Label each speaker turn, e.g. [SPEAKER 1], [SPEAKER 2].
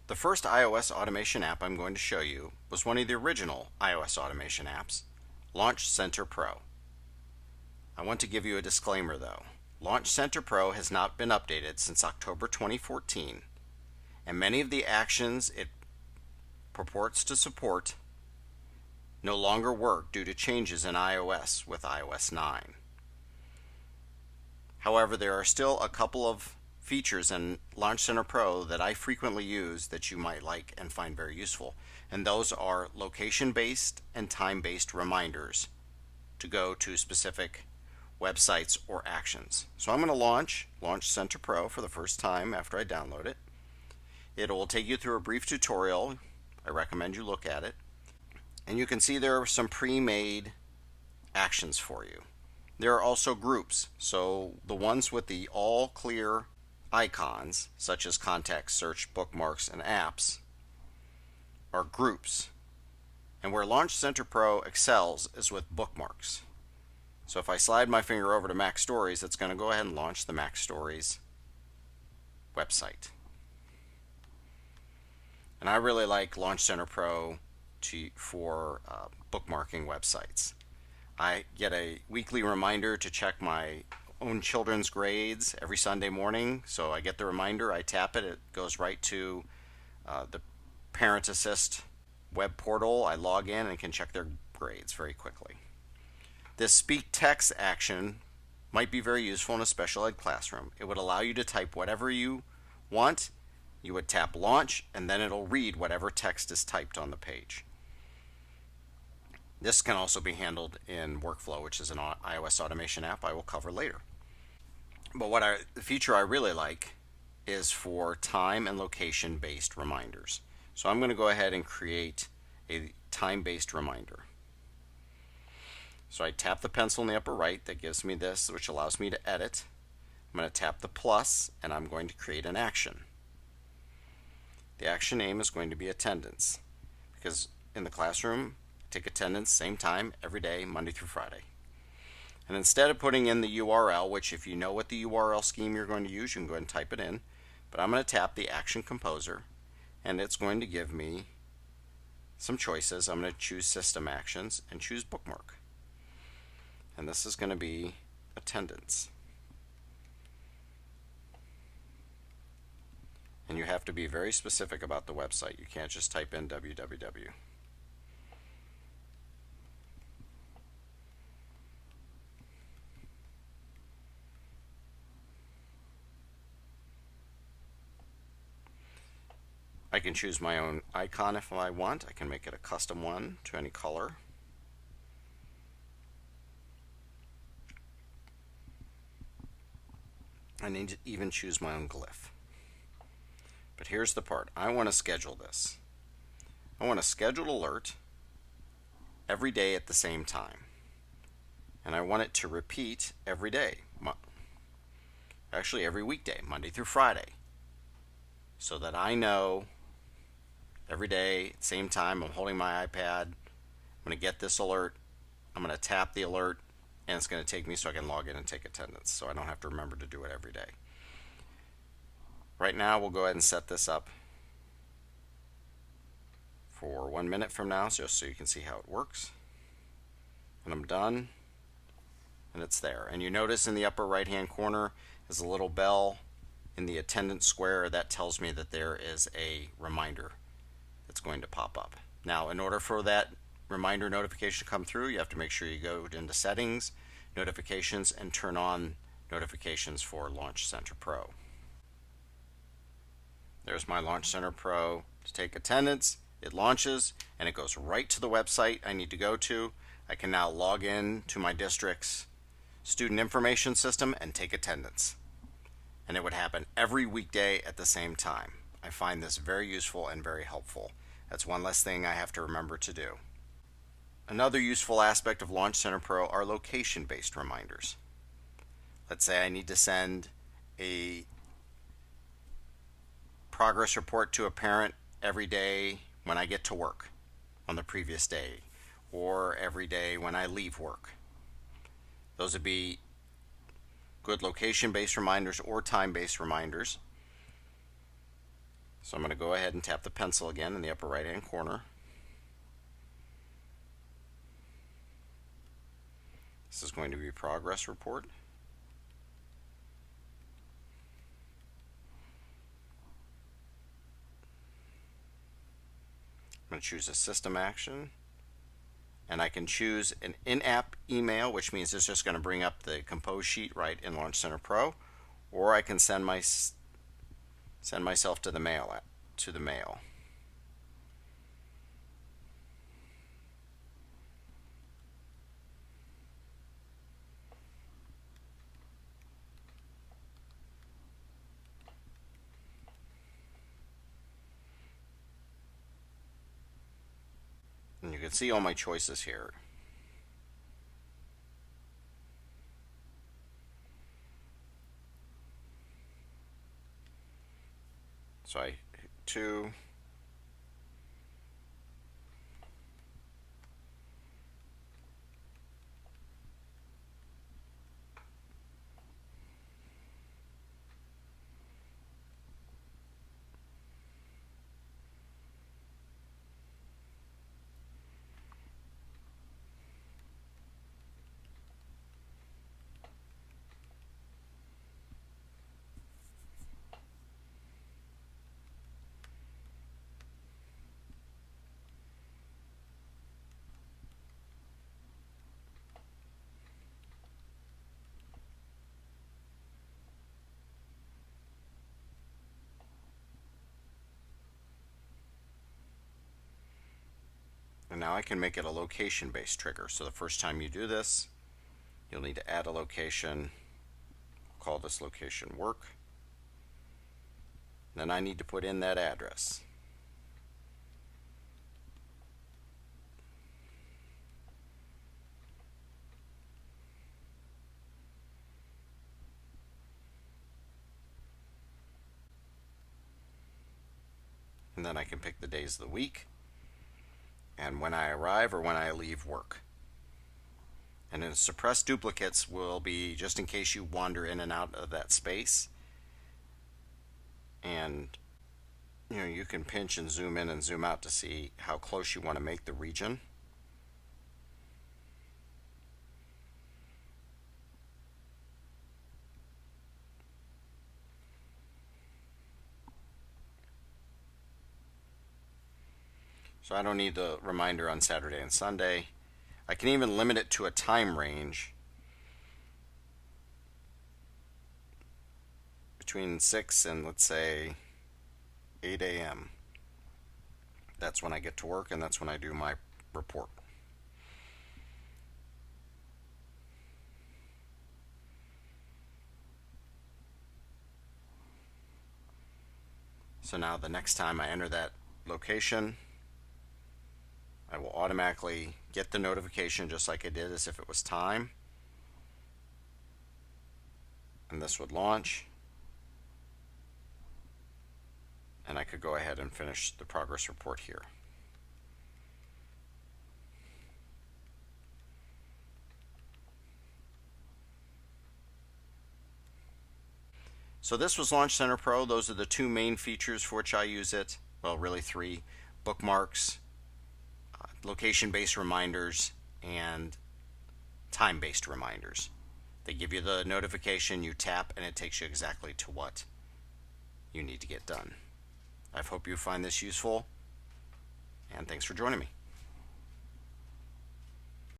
[SPEAKER 1] The first iOS automation app I'm going to show you was one of the original iOS automation apps, Launch Center Pro. I want to give you a disclaimer though. Launch Center Pro has not been updated since October 2014, and many of the actions it purports to support no longer work due to changes in iOS with iOS 9. However, there are still a couple of features in Launch Center Pro that I frequently use that you might like and find very useful, and those are location-based and time-based reminders to go to specific websites or actions. So I'm going to launch Center Pro for the first time after I download it. It will take you through a brief tutorial. I recommend you look at it. And you can see there are some pre-made actions for you. There are also groups, so the ones with the all clear icons, such as contacts, search, bookmarks, and apps, are groups. And where Launch Center Pro excels is with bookmarks. So if I slide my finger over to Mac Stories, it's going to go ahead and launch the Mac Stories website. And I really like Launch Center Pro for bookmarking websites. I get a weekly reminder to check my own children's grades every Sunday morning. So I get the reminder, I tap it, it goes right to the Parent Assist web portal. I log in and can check their grades very quickly. This speak text action might be very useful in a special ed classroom. It would allow you to type whatever you want. You would tap launch and then it'll read whatever text is typed on the page. This can also be handled in Workflow, which is an iOS automation app I will cover later. But the feature I really like is for time and location based reminders. So I'm going to go ahead and create a time-based reminder. So I tap the pencil in the upper right, that gives me this, which allows me to edit. I'm going to tap the plus and I'm going to create an action. The action name is going to be attendance, because in the classroom, take attendance same time every day, Monday through Friday. And instead of putting in the URL, which if you know what the URL scheme you're going to use, you can go ahead and type it in. But I'm going to tap the Action Composer, and it's going to give me some choices. I'm going to choose System Actions and choose Bookmark. And this is going to be attendance. And you have to be very specific about the website. You can't just type in www. I can choose my own icon if I want. I can make it a custom one to any color. I need to even choose my own glyph. But here's the part. I want to schedule this. I want a scheduled alert every day at the same time. And I want it to repeat every day. Actually, every weekday, Monday through Friday. So that I know every day, same time, I'm holding my iPad. I'm going to get this alert. I'm going to tap the alert, and it's going to take me so I can log in and take attendance, so I don't have to remember to do it every day. Right now, we'll go ahead and set this up for 1 minute from now, just so you can see how it works. And I'm done, and it's there. And you notice in the upper right-hand corner is a little bell in the attendance square. That tells me that there is a reminder that's going to pop up. Now, in order for that reminder notification to come through, you have to make sure you go into Settings, Notifications, and turn on notifications for Launch Center Pro. There's my Launch Center Pro to take attendance. It launches and it goes right to the website I need to go to. I can now log in to my district's student information system and take attendance. And it would happen every weekday at the same time. I find this very useful and very helpful. That's one less thing I have to remember to do. Another useful aspect of Launch Center Pro are location-based reminders. Let's say I need to send a progress report to a parent every day when I get to work on the previous day, or every day when I leave work. Those would be good location-based reminders or time-based reminders. So I'm going to go ahead and tap the pencil again in the upper right hand corner. This is going to be progress report. I'm going to choose a system action, and I can choose an in-app email, which means it's just going to bring up the compose sheet right in Launch Center Pro, or I can send myself to the mail. And you can see all my choices here. So I hit 2. And now I can make it a location-based trigger. So the first time you do this, you'll need to add a location. Call this location work. Then I need to put in that address. And then I can pick the days of the week and when I arrive or when I leave work. And then suppress duplicates will be just in case you wander in and out of that space. And you can pinch and zoom in and zoom out to see how close you want to make the region. So I don't need the reminder on Saturday and Sunday. I can even limit it to a time range between 6 and let's say 8 a.m. That's when I get to work and that's when I do my report. So now the next time I enter that location, I will automatically get the notification just like I did as if it was time. And this would launch. And I could go ahead and finish the progress report here. So this was Launch Center Pro. Those are the two main features for which I use it. Well, really 3: bookmarks, location-based reminders, and time-based reminders. They give you the notification, you tap, and it takes you exactly to what you need to get done. I hope you find this useful, and thanks for joining me.